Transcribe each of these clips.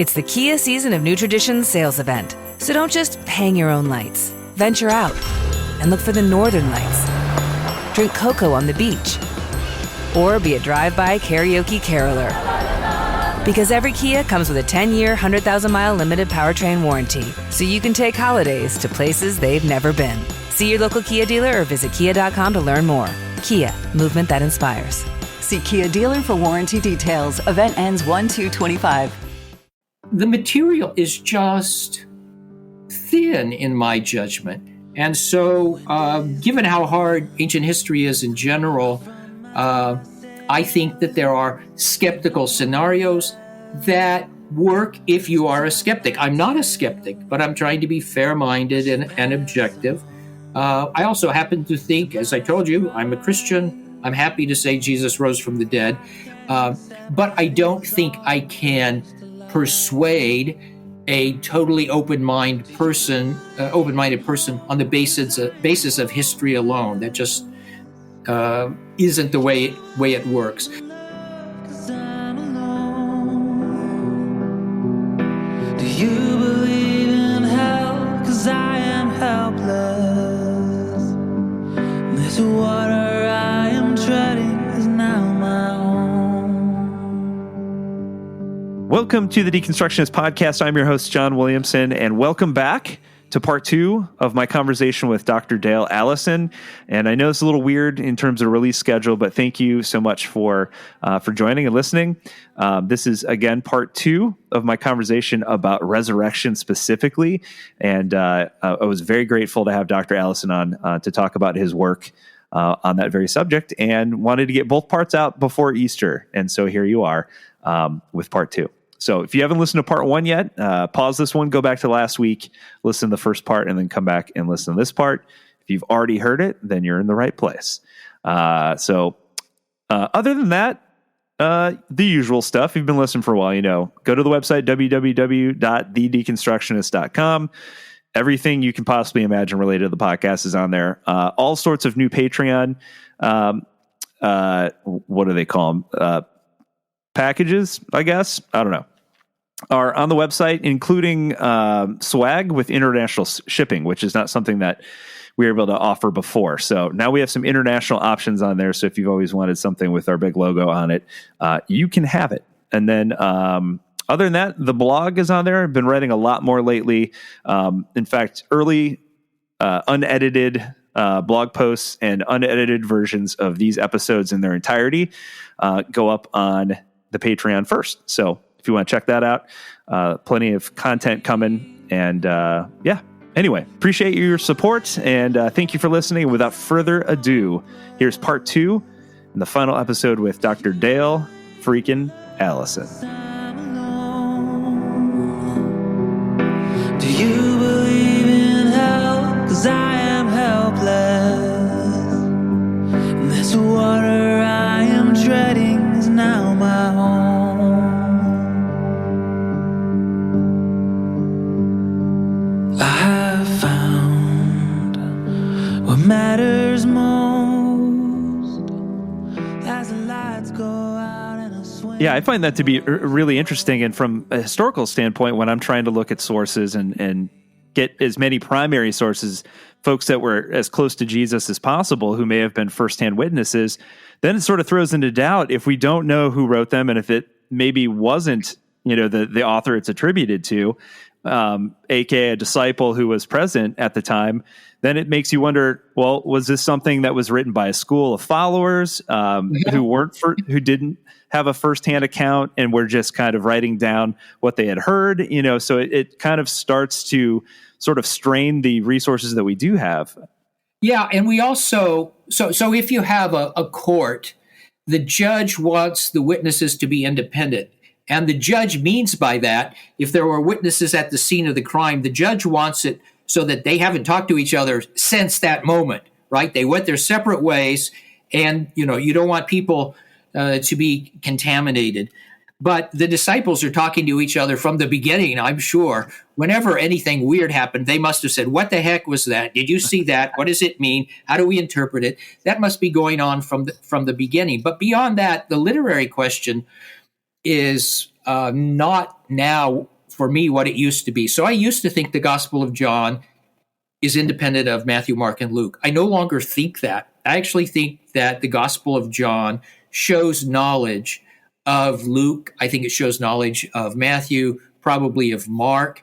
It's the Kia Season of New Traditions sales event. So don't just hang your own lights. Venture out and look for the northern lights. Drink cocoa on the beach. Or be a drive-by karaoke caroler. Because every Kia comes with a 10-year, 100,000-mile limited powertrain warranty. So you can take holidays to places they've never been. See your local Kia dealer or visit kia.com to learn more. Kia, movement that inspires. See Kia dealer for warranty details. Event ends 1/2/25. The material is just thin in my judgment. And so, given how hard ancient history is in general, I think that there are skeptical scenarios that work if you are a skeptic. I'm not a skeptic, but I'm trying to be fair-minded and objective. I also happen to think, as I told you, I'm a Christian. I'm happy to say Jesus rose from the dead. But I don't think I can persuade a totally open-minded person on the basis of history alone. That just isn't the way it works. Do you believe in hell? 'Cause I am helpless. This water I am treading is now my home. Welcome to the Deconstructionist Podcast. I'm your host, John Williamson, and welcome back to part 2 of my conversation with Dr. Dale Allison. And I know it's a little weird in terms of release schedule, but thank you so much for joining and listening. This is, again, part 2 of my conversation about resurrection specifically. And I was very grateful to have Dr. Allison on to talk about his work on that very subject, and wanted to get both parts out before Easter. And so here you are with part 2. So if you haven't listened to part 1 yet, pause this one, go back to last week, listen to the first part, and then come back and listen to this part. If you've already heard it, then you're in the right place. So other than that, the usual stuff. If you've been listening for a while, you know, go to the website, www.thedeconstructionist.com. Everything you can possibly imagine related to the podcast is on there. All sorts of new Patreon, what do they call them? Packages, I guess. I don't know. Are on the website, including swag with international shipping, which is not something that we were able to offer before. So now we have some international options on there. So if you've always wanted something with our big logo on it, you can have it. And then other than that, the blog is on there. I've been writing a lot more lately. In fact, early unedited blog posts and unedited versions of these episodes in their entirety go up on the Patreon first. So if you want to check that out, plenty of content coming. And anyway, appreciate your support, and thank you for listening. Without further ado, here's part 2 and the final episode with Dr. Dale freaking Allison. Do you believe in hell? 'Cause I am helpless. This water I am treading is now my home. I have found what matters most as the lights go out and I swing. Yeah, I find that to be really interesting. And from a historical standpoint, when I'm trying to look at sources and get as many primary sources, folks that were as close to Jesus as possible, who may have been firsthand witnesses, then it sort of throws into doubt if we don't know who wrote them, and if it maybe wasn't, the author it's attributed to, aka a disciple who was present at the time, then it makes you wonder, well, was this something that was written by a school of followers who didn't have a firsthand account and were just kind of writing down what they had heard? So it kind of starts to sort of strain the resources that we do have. Yeah, and we also, so if you have a court, the judge wants the witnesses to be independent. And the judge means by that, if there were witnesses at the scene of the crime, the judge wants it so that they haven't talked to each other since that moment, right? They went their separate ways, and, you don't want people to be contaminated. But the disciples are talking to each other from the beginning, I'm sure. Whenever anything weird happened, they must have said, what the heck was that? Did you see that? What does it mean? How do we interpret it? That must be going on from the beginning. But beyond that, the literary question is not now for me what it used to be. So I used to think the Gospel of John is independent of Matthew, Mark, and Luke. I no longer think that. I actually think that the Gospel of John shows knowledge of Luke. I think it shows knowledge of Matthew, probably of Mark.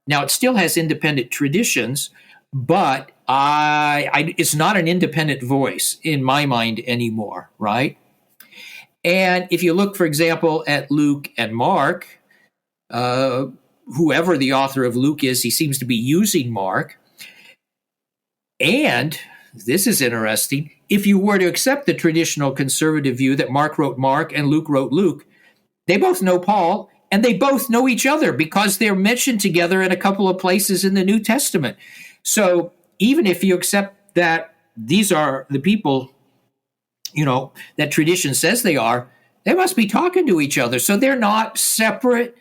Now, it still has independent traditions, but it's not an independent voice in my mind anymore, right? And if you look, for example, at Luke and Mark, whoever the author of Luke is, he seems to be using Mark. And this is interesting. If you were to accept the traditional conservative view that Mark wrote Mark and Luke wrote Luke, they both know Paul and they both know each other because they're mentioned together in a couple of places in the New Testament. So even if you accept that these are the people, that tradition says they must be talking to each other. So they're not separate,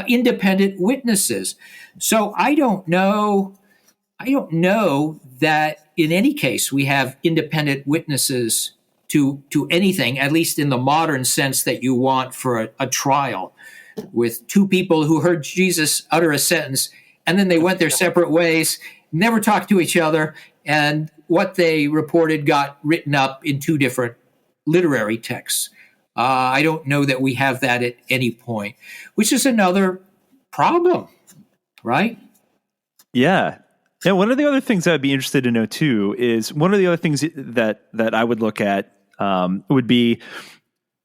independent witnesses. So I don't know that in any case we have independent witnesses to anything, at least in the modern sense that you want for a trial, with two people who heard Jesus utter a sentence and then they went their separate ways, never talked to each other, and what they reported got written up in two different literary texts. I don't know that we have that at any point, which is another problem, right? Yeah. And one of the other things I'd be interested to know too is one of the other things that I would look at would be,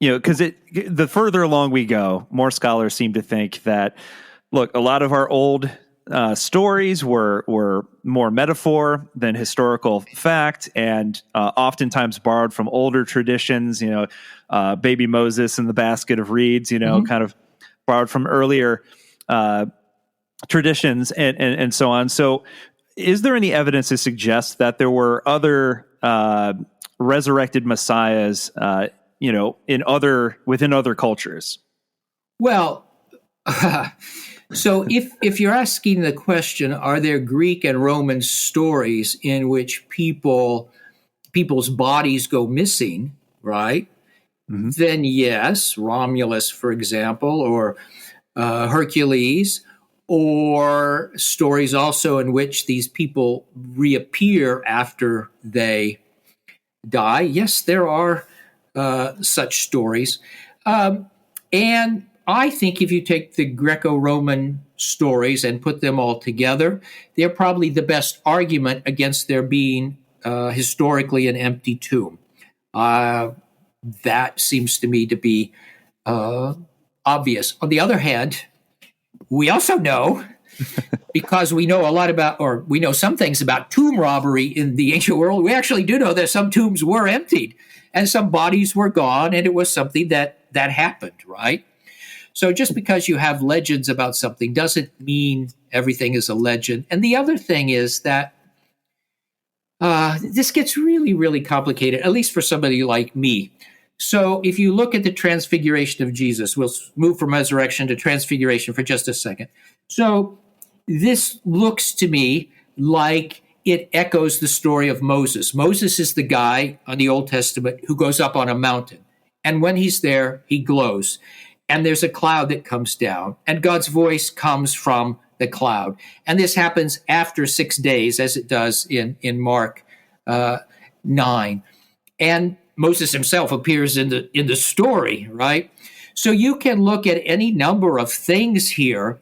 because the further along we go, more scholars seem to think that, look, a lot of our old stories were more metaphor than historical fact, and oftentimes borrowed from older traditions. Baby Moses and the basket of reeds. Kind of borrowed from earlier traditions and so on. So, is there any evidence to suggest that there were other resurrected messiahs, within other cultures? Well. So if you're asking the question, are there Greek and Roman stories in which people's bodies go missing, right? Mm-hmm. Then yes, Romulus, for example, or Hercules, or stories also in which these people reappear after they die. Yes, there are such stories. And I think if you take the Greco-Roman stories and put them all together, they're probably the best argument against there being historically an empty tomb. That seems to me to be obvious. On the other hand, we also know, because we know a lot about, or we know some things about tomb robbery in the ancient world, we actually do know that some tombs were emptied and some bodies were gone, and it was something that happened, right? So just because you have legends about something doesn't mean everything is a legend. And the other thing is that this gets really, really complicated, at least for somebody like me. So if you look at the transfiguration of Jesus, we'll move from resurrection to transfiguration for just a second. So this looks to me like it echoes the story of Moses. Moses is the guy on the Old Testament who goes up on a mountain. And when he's there, he glows. And there's a cloud that comes down, and God's voice comes from the cloud. And this happens after 6 days, as it does in Mark 9. And Moses himself appears in the story, right? So you can look at any number of things here,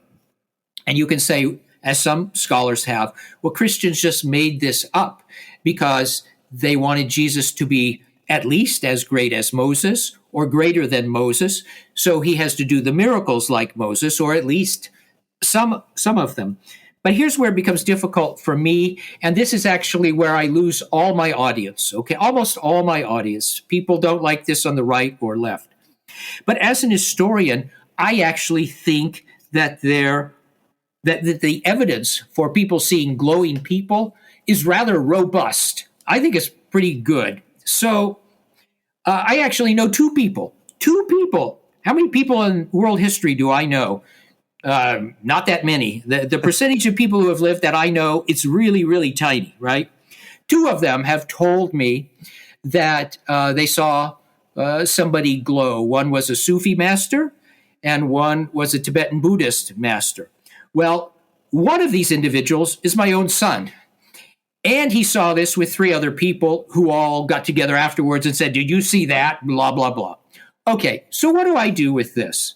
and you can say, as some scholars have, well, Christians just made this up because they wanted Jesus to be at least as great as Moses or greater than Moses, so he has to do the miracles like Moses, or at least some of them. But here's where it becomes difficult for me, and this is actually where I lose all my audience, okay? Almost all my audience. People don't like this on the right or left. But as an historian, I actually think that the evidence for people seeing glowing people is rather robust. I think it's pretty good. So I actually know two people. How many people in world history do I know? Not that many. The percentage of people who have lived that I know, it's really, really tiny, right? Two of them have told me that they saw somebody glow. One was a Sufi master, and one was a Tibetan Buddhist master. Well, one of these individuals is my own son. And he saw this with 3 other people who all got together afterwards and said, "Did you see that?" Blah, blah, blah. Okay, so what do I do with this?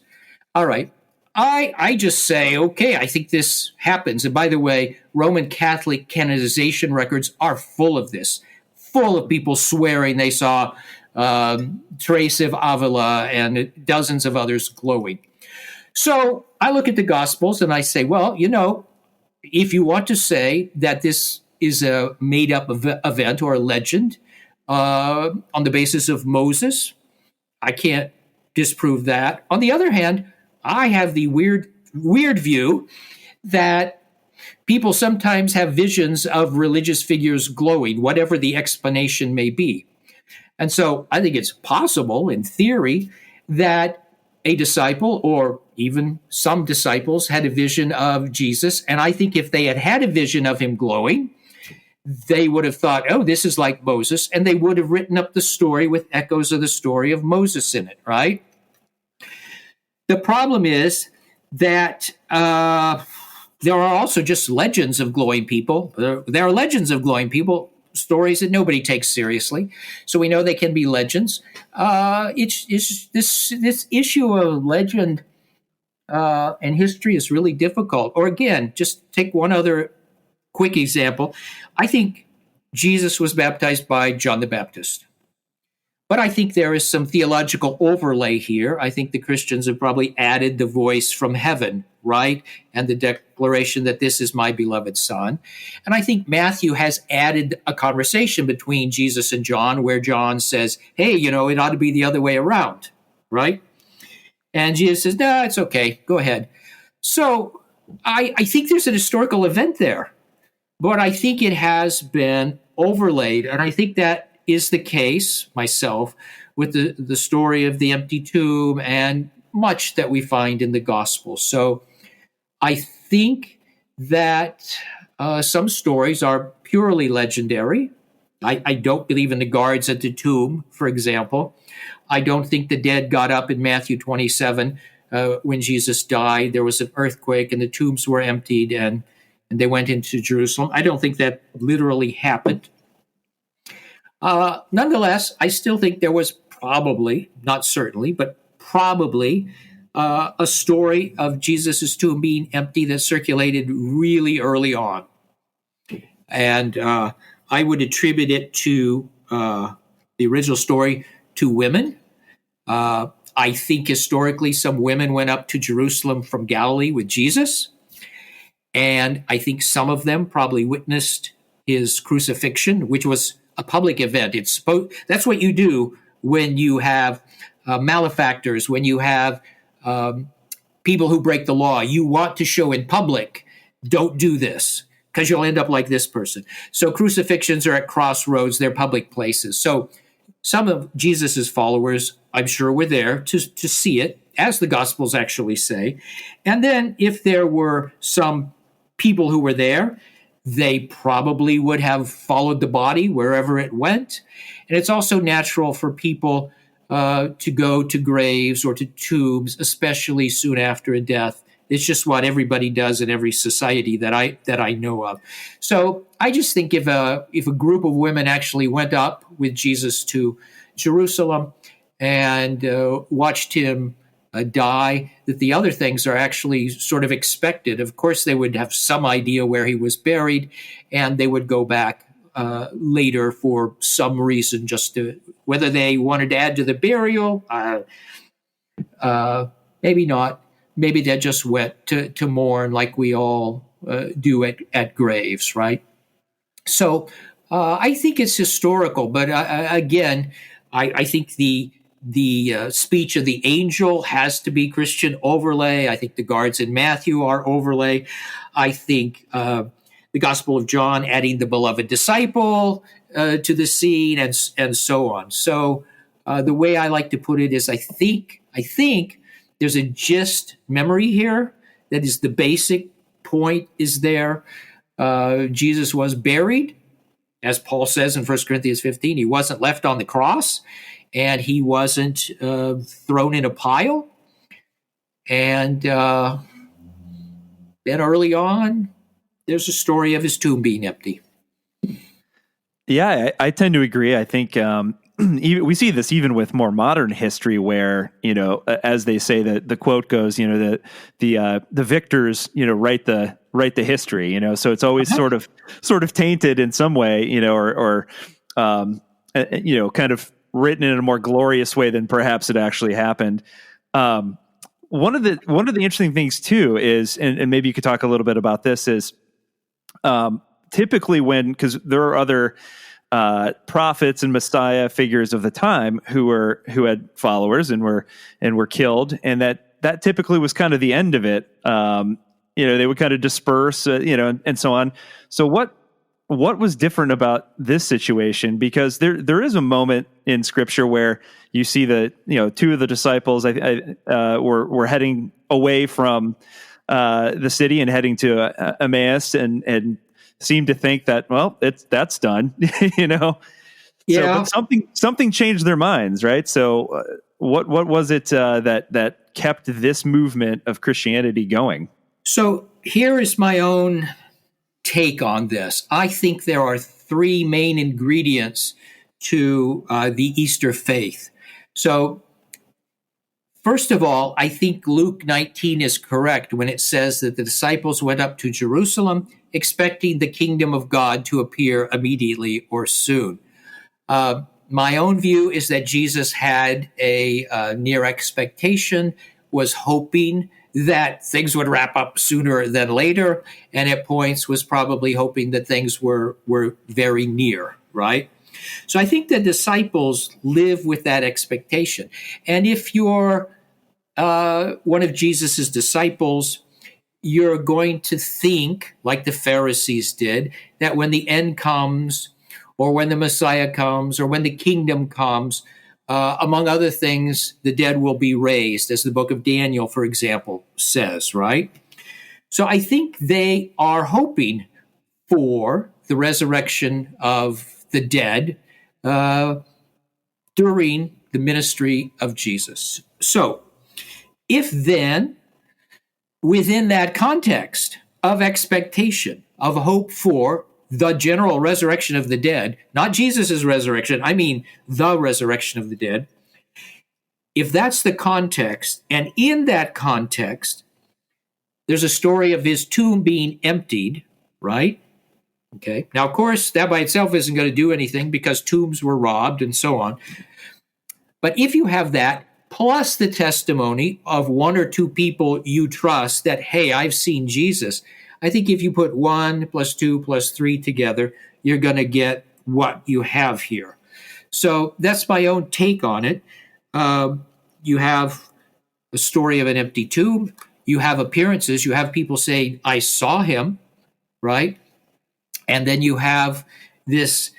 All right, I just say, okay, I think this happens. And by the way, Roman Catholic canonization records are full of this, full of people swearing they saw Teresa of Avila and dozens of others glowing. So I look at the Gospels and I say, well, if you want to say that this is a made-up event or a legend on the basis of Moses, I can't disprove that. On the other hand, I have the weird view that people sometimes have visions of religious figures glowing, whatever the explanation may be. And so I think it's possible, in theory, that a disciple or even some disciples had a vision of Jesus. And I think if they had had a vision of him glowing, they would have thought, oh, this is like Moses, and they would have written up the story with echoes of the story of Moses in it, right? The problem is that there are also just legends of glowing people. There are legends of glowing people, stories that nobody takes seriously. So we know they can be legends. It's this issue of legend and history is really difficult. Or again, just take one other quick example. I think Jesus was baptized by John the Baptist. But I think there is some theological overlay here. I think the Christians have probably added the voice from heaven, right? And the declaration that this is my beloved son. And I think Matthew has added a conversation between Jesus and John where John says, hey, it ought to be the other way around, right? And Jesus says, no, it's okay. Go ahead. So I think there's an historical event there. But I think it has been overlaid, and I think that is the case, myself, with the story of the empty tomb and much that we find in the gospel. So I think that some stories are purely legendary. I don't believe in the guards at the tomb, for example. I don't think the dead got up in Matthew 27 when Jesus died. There was an earthquake and the tombs were emptied and they went into Jerusalem. I don't think that literally happened. Nonetheless, I still think there was probably, not certainly, but probably a story of Jesus' tomb being empty that circulated really early on. And I would attribute it to the original story to women. I think historically some women went up to Jerusalem from Galilee with Jesus. And I think some of them probably witnessed his crucifixion, which was a public event. That's what you do when you have malefactors, when you have people who break the law. You want to show in public, don't do this, because you'll end up like this person. So crucifixions are at crossroads. They're public places. So some of Jesus's followers, I'm sure, were there to see it, as the Gospels actually say. And then if there were some people who were there, they probably would have followed the body wherever it went. And it's also natural for people to go to graves or to tombs, especially soon after a death. It's just what everybody does in every society that I know of. So I just think if a group of women actually went up with Jesus to Jerusalem and watched him die, that the other things are actually sort of expected. Of course, they would have some idea where he was buried, and they would go back later for some reason, just to, whether they wanted to add to the burial, maybe not. Maybe they just went to mourn like we all do at graves, right? So I think it's historical, but again, I think the speech of the angel has to be Christian overlay. I think the guards in Matthew are overlay. I think the Gospel of John adding the beloved disciple to the scene and so on. So the way I like to put it is I think there's a gist memory here. That is, the basic point is there. Jesus was buried, as Paul says in 1 Corinthians 15. He wasn't left on the cross, and he wasn't thrown in a pile. And then early on, there's a story of his tomb being empty. Yeah, I tend to agree. I think we see this even with more modern history, where as they say, that the quote goes, that the victors, write the history. So it's always sort of tainted in some way, or kind of written in a more glorious way than perhaps it actually happened. One of the interesting things too is, and maybe you could talk a little bit about this, is typically because there are other prophets and Messiah figures of the time who had followers and were killed, and that typically was kind of the end of it. They would kind of disperse, and so on. So what was different about this situation? Because there is a moment in Scripture where you see that two of the disciples were heading away from the city and heading to Emmaus, and seemed to think that, well, that's done, Yeah. So, but something changed their minds, right? So, what was it that kept this movement of Christianity going? So here is my own take on this. I think there are three main ingredients to the Easter faith. So, first of all, I think Luke 19 is correct when it says that the disciples went up to Jerusalem expecting the kingdom of God to appear immediately or soon. My own view is that Jesus had a near expectation, was hoping that things would wrap up sooner than later, and at points was probably hoping that things were very near, right? So I think the disciples live with that expectation. And if you're one of Jesus's disciples, you're going to think, like the Pharisees did, that when the end comes, or when the Messiah comes, or when the kingdom comes, among other things, the dead will be raised, as the book of Daniel, for example, says, right? So I think they are hoping for the resurrection of the dead during the ministry of Jesus. So if then, within that context of expectation, of hope for the general resurrection of the dead, not Jesus' resurrection, I mean the resurrection of the dead, if that's the context, and in that context, there's a story of his tomb being emptied, right? Okay. Now, of course, that by itself isn't going to do anything because tombs were robbed and so on. But if you have that, plus the testimony of one or two people you trust that, hey, I've seen Jesus, I think if you put 1 + 2 + 3 together, you're going to get what you have here. So that's my own take on it. You have the story of an empty tomb. You have appearances. You have people saying, I saw him, right? And then you have this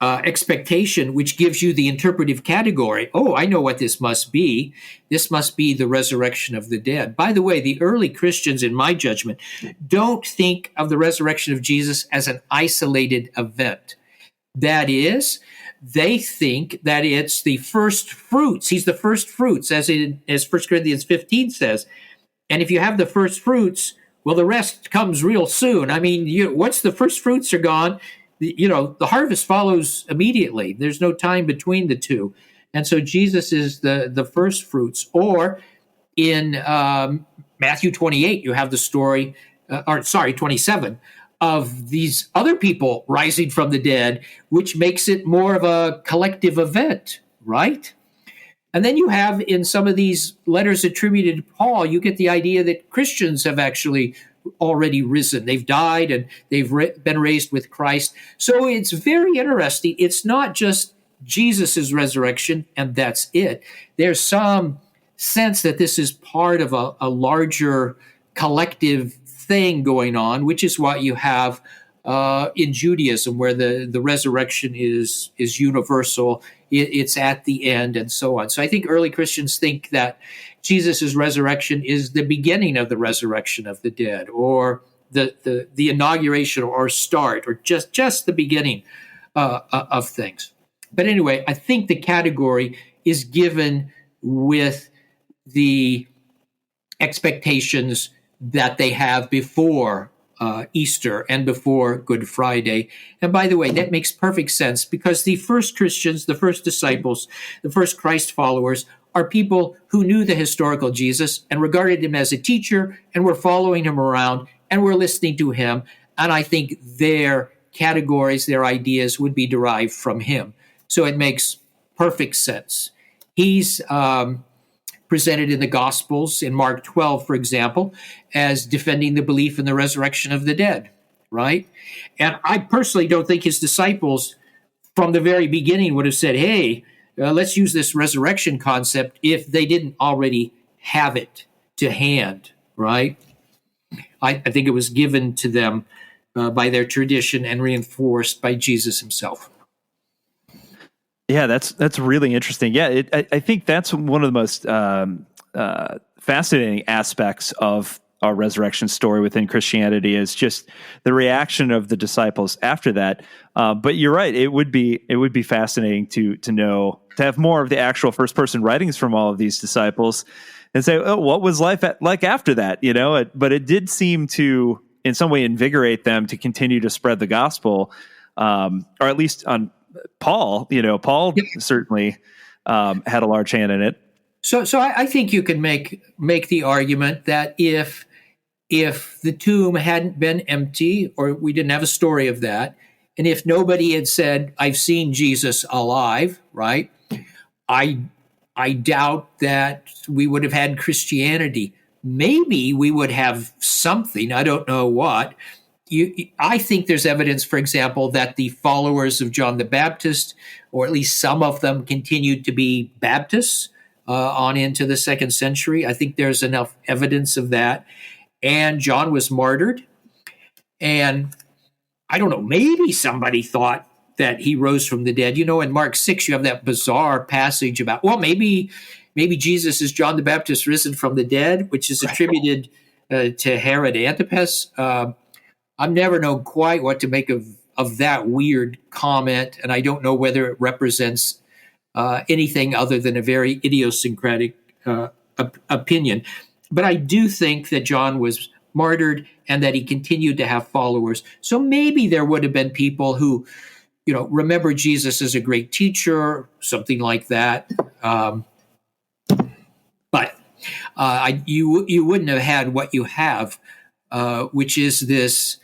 expectation, which gives you the interpretive category. Oh, I know what this must be. This must be the resurrection of the dead. By the way, the early Christians, in my judgment, don't think of the resurrection of Jesus as an isolated event. That is, they think that it's the first fruits. He's the first fruits, as 1 Corinthians 15 says. And if you have the first fruits, well, the rest comes real soon. I mean, once the first fruits are gone, the harvest follows immediately. There's no time between the two. And so Jesus is the first fruits. Or in Matthew 28, you have the story, 27, of these other people rising from the dead, which makes it more of a collective event, right? And then you have in some of these letters attributed to Paul, you get the idea that Christians have actually already risen. They've died and they've been raised with Christ. So it's very interesting. It's not just Jesus's resurrection and that's it. There's some sense that this is part of a larger collective thing going on, which is what you have in Judaism, where the resurrection is universal. It's at the end and so on. So I think early Christians think that Jesus' resurrection is the beginning of the resurrection of the dead, or the inauguration or start, or just the beginning of things. But anyway, I think the category is given with the expectations that they have before Easter and before Good Friday. And by the way, that makes perfect sense because the first Christians, the first disciples, the first Christ followers are people who knew the historical Jesus and regarded him as a teacher and were following him around and were listening to him. And I think their categories, their ideas would be derived from him. So it makes perfect sense. He's presented in the Gospels, in Mark 12, for example, as defending the belief in the resurrection of the dead, right? And I personally don't think his disciples from the very beginning would have said, hey, let's use this resurrection concept if they didn't already have it to hand, right? I think it was given to them by their tradition and reinforced by Jesus himself. Yeah, that's really interesting. Yeah, I think that's one of the most fascinating aspects of our resurrection story within Christianity is just the reaction of the disciples after that. But you're right; it would be fascinating to know, to have more of the actual first person writings from all of these disciples, and say, oh, what was life like after that? But it did seem to, in some way, invigorate them to continue to spread the gospel, or at least on Paul. Paul certainly had a large hand in it. So I think you can make the argument that if the tomb hadn't been empty, or we didn't have a story of that, and if nobody had said, "I've seen Jesus alive," right? I doubt that we would have had Christianity. Maybe we would have something. I don't know what. I think there's evidence, for example, that the followers of John the Baptist, or at least some of them, continued to be Baptists on into the 2nd century. I think there's enough evidence of that. And John was martyred. And I don't know, maybe somebody thought that he rose from the dead. In Mark 6, you have that bizarre passage about, well, maybe Jesus is John the Baptist risen from the dead, which is attributed to Herod Antipas. I've never known quite what to make of that weird comment, and I don't know whether it represents anything other than a very idiosyncratic opinion. But I do think that John was martyred and that he continued to have followers. So maybe there would have been people who, remember Jesus as a great teacher, something like that. But you wouldn't have had what you have, which is this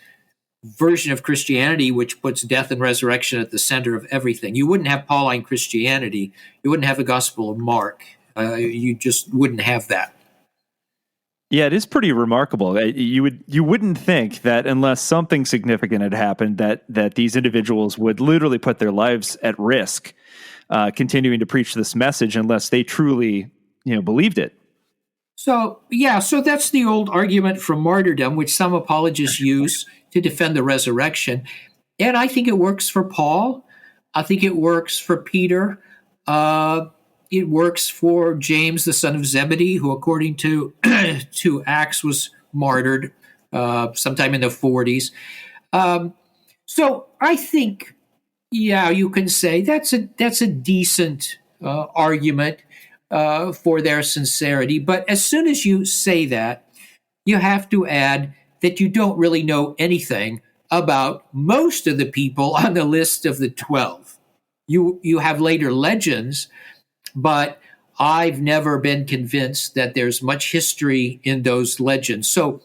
version of Christianity which puts death and resurrection at the center of everything. You wouldn't have Pauline Christianity. You wouldn't have the Gospel of Mark. You just wouldn't have that. Yeah, it is pretty remarkable. You wouldn't think that unless something significant had happened, that these individuals would literally put their lives at risk, continuing to preach this message unless they truly, believed it. So that's the old argument from martyrdom, which some apologists use to defend the resurrection. And I think it works for Paul. I think it works for Peter. It works for James, the son of Zebedee, who, according to Acts, was martyred sometime in the 40s. So I think, you can say that's a decent argument for their sincerity. But as soon as you say that, you have to add that you don't really know anything about most of the people on the list of the 12. You have later legends, but I've never been convinced that there's much history in those legends. So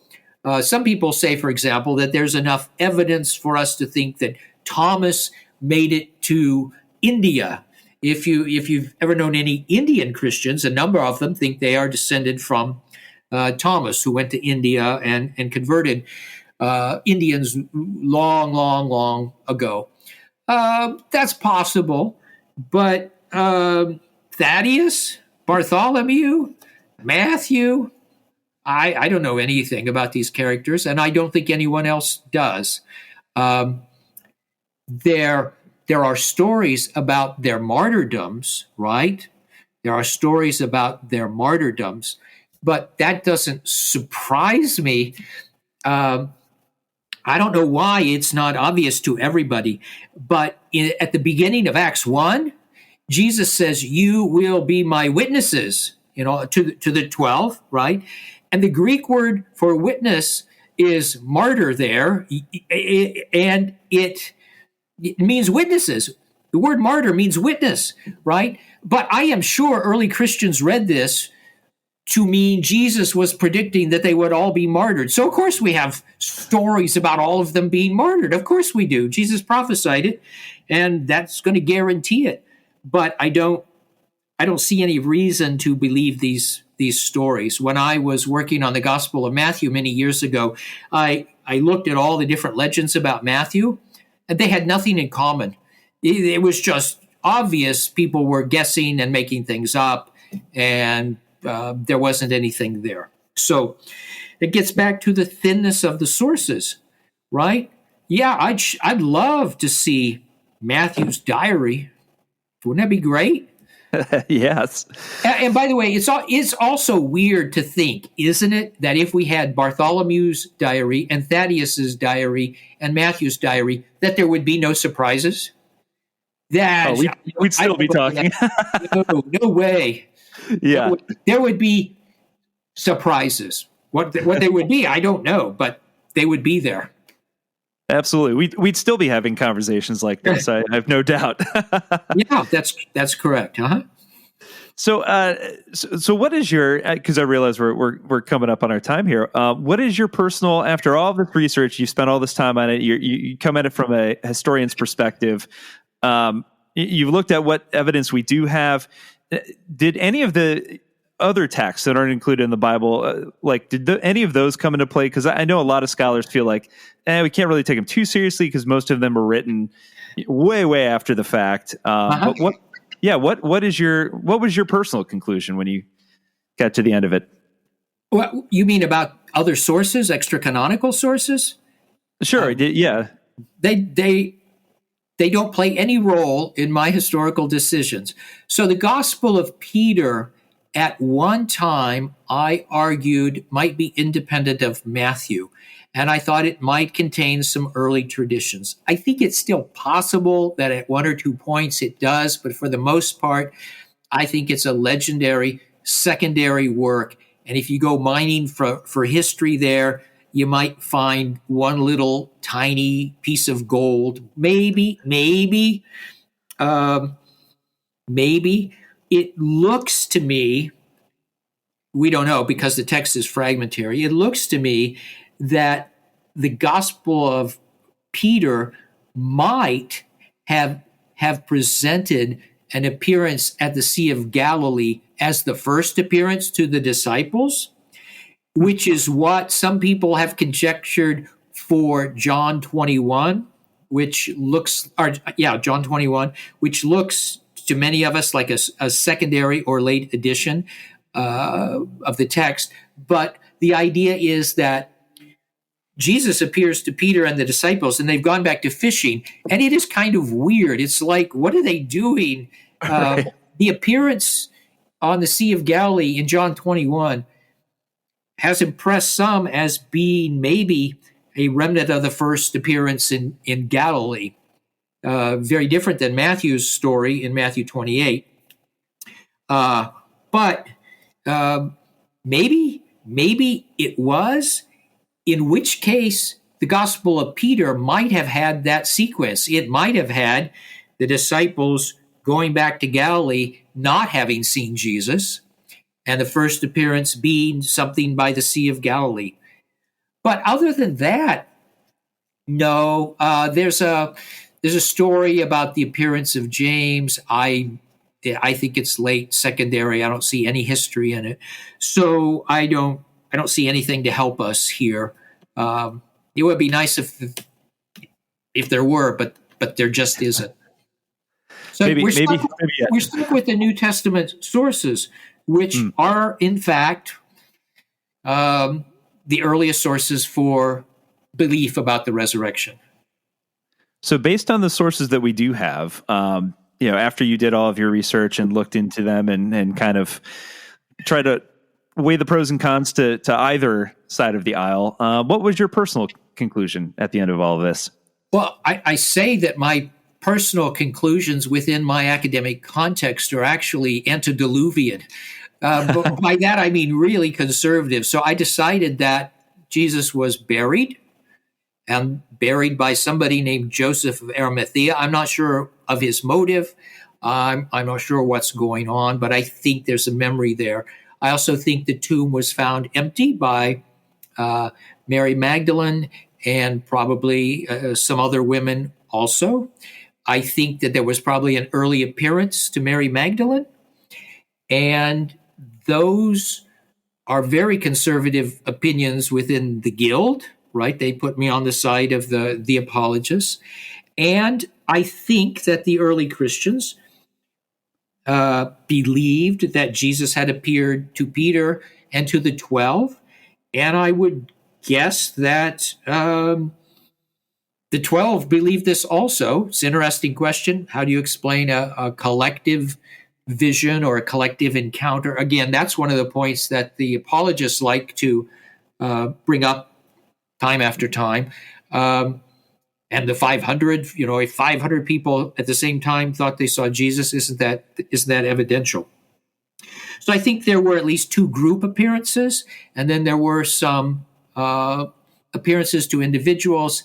some people say, for example, that there's enough evidence for us to think that Thomas made it to India. If you've ever known any Indian Christians, a number of them think they are descended from Thomas, who went to India and converted Indians long ago. That's possible, but Thaddeus, Bartholomew, Matthew, I don't know anything about these characters, and I don't think anyone else does. There are stories about their martyrdoms, right? There are stories about their martyrdoms, but that doesn't surprise me. I don't know why it's not obvious to everybody, but at the beginning of Acts 1, Jesus says, "You will be my witnesses," to the 12, right? And the Greek word for witness is martyr there, and it means witnesses. The word martyr means witness, right? But I am sure early Christians read this to mean Jesus was predicting that they would all be martyred. So, of course, we have stories about all of them being martyred. Of course we do. Jesus prophesied it, and that's going to guarantee it. But I don't see any reason to believe these stories. When I was working on the Gospel of Matthew many years ago, I looked at all the different legends about Matthew, and they had nothing in common. It was just obvious people were guessing and making things up, and there wasn't anything there. So it gets back to the thinness of the sources, right? Yeah, I'd love to see Matthew's diary. Wouldn't that be great? Yes. And by the way, it's also weird to think, isn't it, that if we had Bartholomew's diary and Thaddeus's diary and Matthew's diary, that there would be no surprises? We'd still be talking. No way. Yeah. There would be surprises. What they would be, I don't know, but they would be there. Absolutely. We'd still be having conversations like this. I have no doubt. Yeah, that's correct. Uh-huh. So what is your, because I realize we're coming up on our time here. What is your personal, after all this research, you spent all this time on it, you come at it from a historian's perspective. You've looked at what evidence we do have. Did any of the other texts that aren't included in the Bible, did any of those come into play? Because I know a lot of scholars feel like we can't really take them too seriously because most of them were written way after the fact. But what was your personal conclusion when you got to the end of it? What you mean about other sources, extra canonical sources? Sure. Yeah. They don't play any role in my historical decisions. So the Gospel of Peter, at one time, I argued might be independent of Matthew, and I thought it might contain some early traditions. I think it's still possible that at one or 2 points it does, but for the most part, I think it's a legendary secondary work. And if you go mining for history there, you might find one little tiny piece of gold. Maybe. It looks to me, we don't know because the text is fragmentary, it looks to me that the Gospel of Peter might have presented an appearance at the Sea of Galilee as the first appearance to the disciples, which is what some people have conjectured for John 21, John 21, which looks to many of us like a secondary or late edition of the text. But the idea is that Jesus appears to Peter and the disciples, and they've gone back to fishing, and it is kind of weird. It's like, what are they doing? Right. The appearance on the Sea of Galilee in John 21 has impressed some as being maybe a remnant of the first appearance in Galilee. Very different than Matthew's story in Matthew 28. But maybe it was, in which case the Gospel of Peter might have had that sequence. It might have had the disciples going back to Galilee, not having seen Jesus, and the first appearance being something by the Sea of Galilee. But other than that, no. There's a story about the appearance of James. I think it's late secondary. I don't see any history in it, so I don't see anything to help us here. It would be nice if there were, but there just isn't. So we're stuck with the New Testament sources, which are, in fact, the earliest sources for belief about the resurrection. So based on the sources that we do have, after you did all of your research and looked into them and kind of try to weigh the pros and cons to either side of the aisle, what was your personal conclusion at the end of all of this? Well, I say that my personal conclusions within my academic context are actually antediluvian. But by that, I mean really conservative. So I decided that Jesus was buried, and buried by somebody named Joseph of Arimathea. I'm not sure of his motive. I'm not sure what's going on, but I think there's a memory there. I also think the tomb was found empty by Mary Magdalene and probably some other women also. I think that there was probably an early appearance to Mary Magdalene, and those are very conservative opinions within the guild, right? They put me on the side of the apologists. And I think that the early Christians believed that Jesus had appeared to Peter and to the 12. And I would guess that the 12 believed this also. It's an interesting question. How do you explain a collective vision or a collective encounter? Again, that's one of the points that the apologists like to bring up time after time. And the 500, if 500 people at the same time thought they saw Jesus, isn't that evidential? So I think there were at least 2 group appearances, and then there were some appearances to individuals.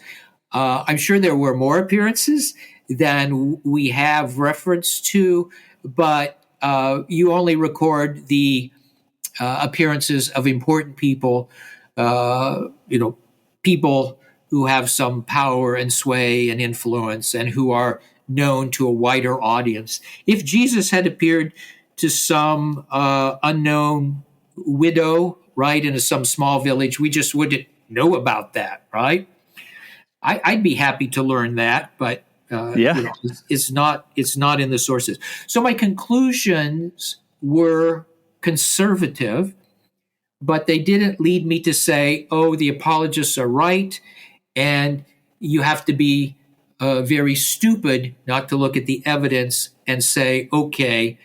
I'm sure there were more appearances than we have reference to, but you only record the appearances of important people, people who have some power and sway and influence and who are known to a wider audience. If Jesus had appeared to some unknown widow, right, in some small village, we just wouldn't know about that, right? I'd be happy to learn that, but it's not in the sources. So my conclusions were conservative, but they didn't lead me to say, oh, the apologists are right, and you have to be very stupid not to look at the evidence and say, okay,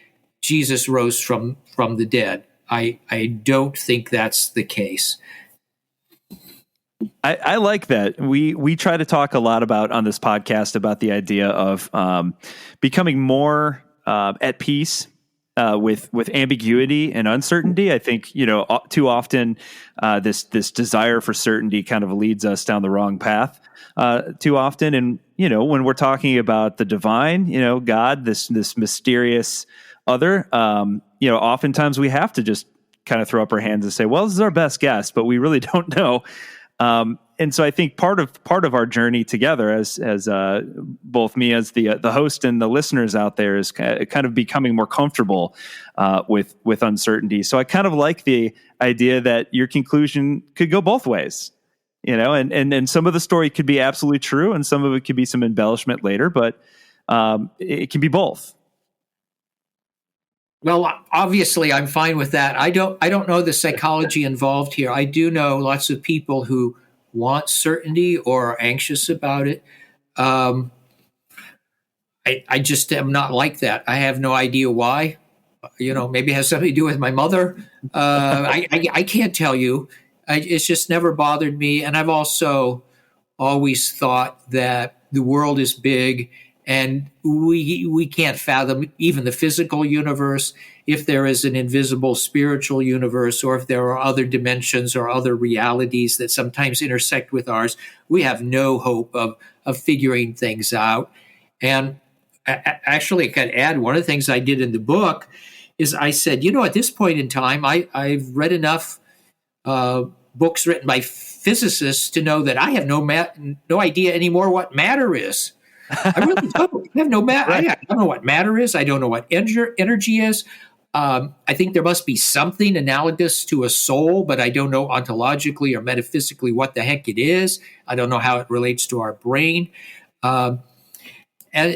Jesus rose from the dead. I don't think that's the case. I like that. We try to talk a lot about on this podcast about the idea of becoming more at peace with ambiguity and uncertainty. I think too often this desire for certainty kind of leads us down the wrong path too often. And when we're talking about the divine, God, this mysterious other, oftentimes we have to just kind of throw up our hands and say, well, this is our best guess, but we really don't know. And so I think part of our journey together as both me as the host and the listeners out there is kind of becoming more comfortable with uncertainty. So I kind of like the idea that your conclusion could go both ways, and some of the story could be absolutely true and some of it could be some embellishment later, but it can be both. Well, obviously, I'm fine with that. I don't know the psychology involved here. I do know lots of people who want certainty or are anxious about it. I just am not like that. I have no idea why. Maybe it has something to do with my mother. I can't tell you. It's just never bothered me. And I've also always thought that the world is big and we can't fathom even the physical universe. If there is an invisible spiritual universe, or if there are other dimensions or other realities that sometimes intersect with ours, we have no hope of figuring things out. And actually, I could add, one of the things I did in the book is I said, at this point in time, I've read enough books written by physicists to know that I have no idea anymore what matter is. I really don't. I have no matter. I don't know what matter is. I don't know what energy is. I think there must be something analogous to a soul, but I don't know ontologically or metaphysically what the heck it is. I don't know how it relates to our brain. And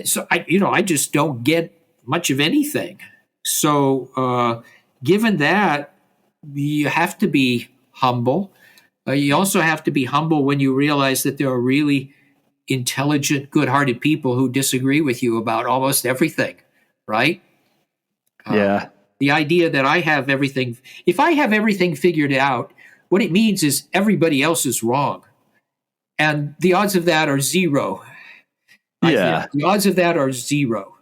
so I just don't get much of anything. So given that, you have to be humble. You also have to be humble when you realize that there are really intelligent, good-hearted people who disagree with you about almost everything, right? Yeah. The idea that I have everything, if I have everything figured out, what it means is everybody else is wrong. And the odds of that are zero. Yeah. The odds of that are zero.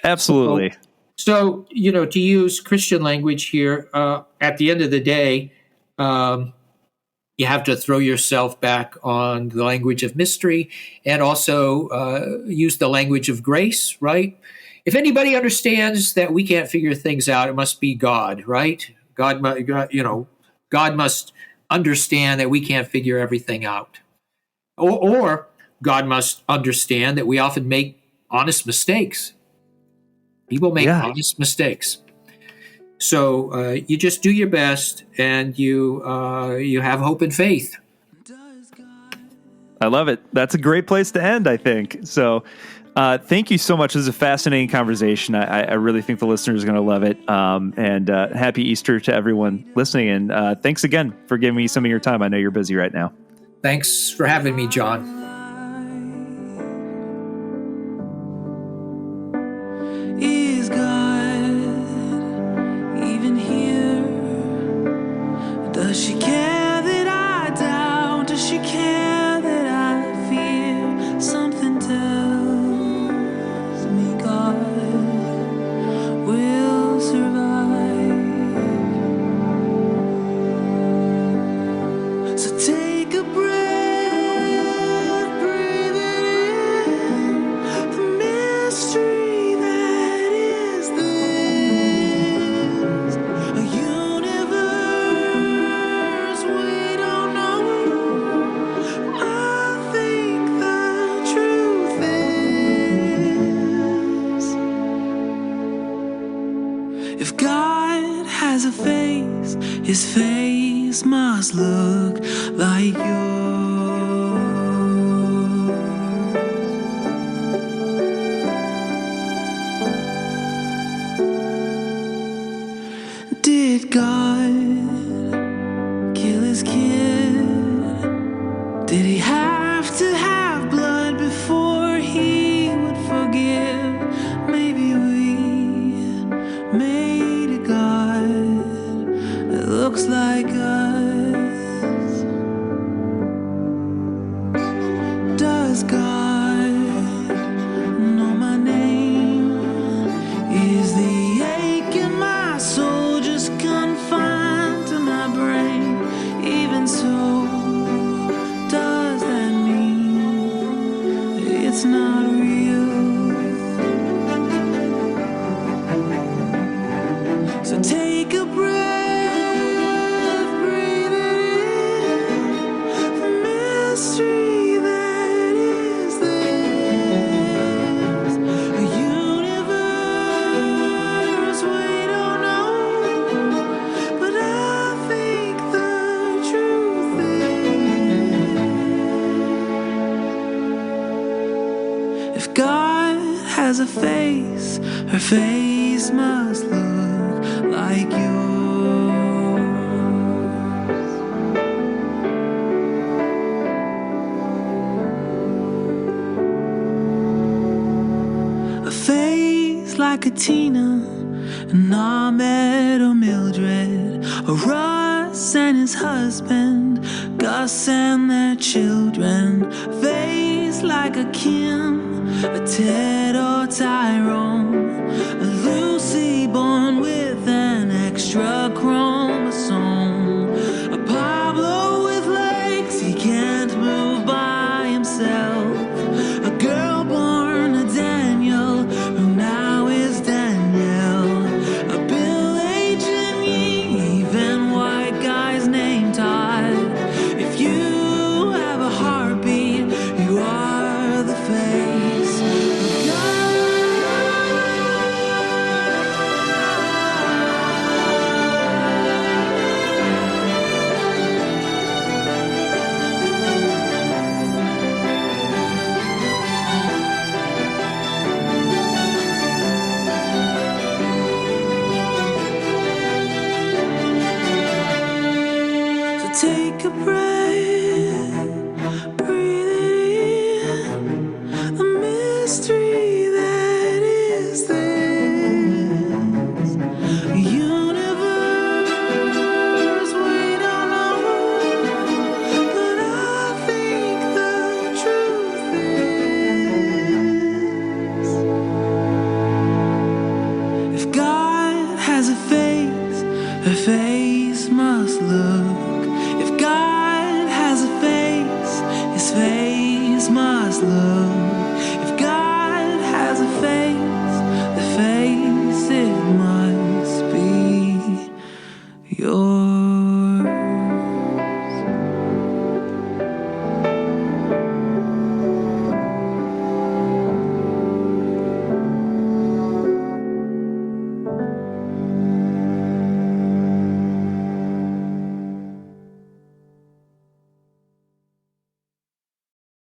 Absolutely. So, to use Christian language here, at the end of the day, you have to throw yourself back on the language of mystery and also use the language of grace, right? If anybody understands that we can't figure things out, it must be God, right? God must understand that we can't figure everything out. Or God must understand that we often make honest mistakes. People make honest mistakes. So you just do your best, and you have hope and faith. I love it. That's a great place to end, I think. So thank you so much. This is a fascinating conversation. I really think the listeners are going to love it. And happy Easter to everyone listening. And thanks again for giving me some of your time. I know you're busy right now. Thanks for having me, John. Is God even here? Does she care that I doubt? Does she care that I fear? Something tells me God will survive. So take a breath, breathe it in, the mystery. If God has a face, his face must look like yours. Did God kill his kid? Did he have to have blood before he would forgive? Maybe we made a God that looks like us. Does God know my name? Is the ache in my soul just confined to my brain? Even so, does that mean it's not real? So take a breath, breathe it in, the mystery that is this, a universe we don't know, but I think the truth is, if God has a face, her face must look like yours. A face like a Tina, an Ahmed or Mildred, a Russ and his husband, Gus and their children. Face like a Kim, a Ted or Tyrone, a Lucy born with an extra chromosome, a Pablo with legs he can't move by himself, a girl born a Daniel who now is Danielle, a Bill H. and even white guy's name Todd. If you have a heartbeat, you are the face of God. this love.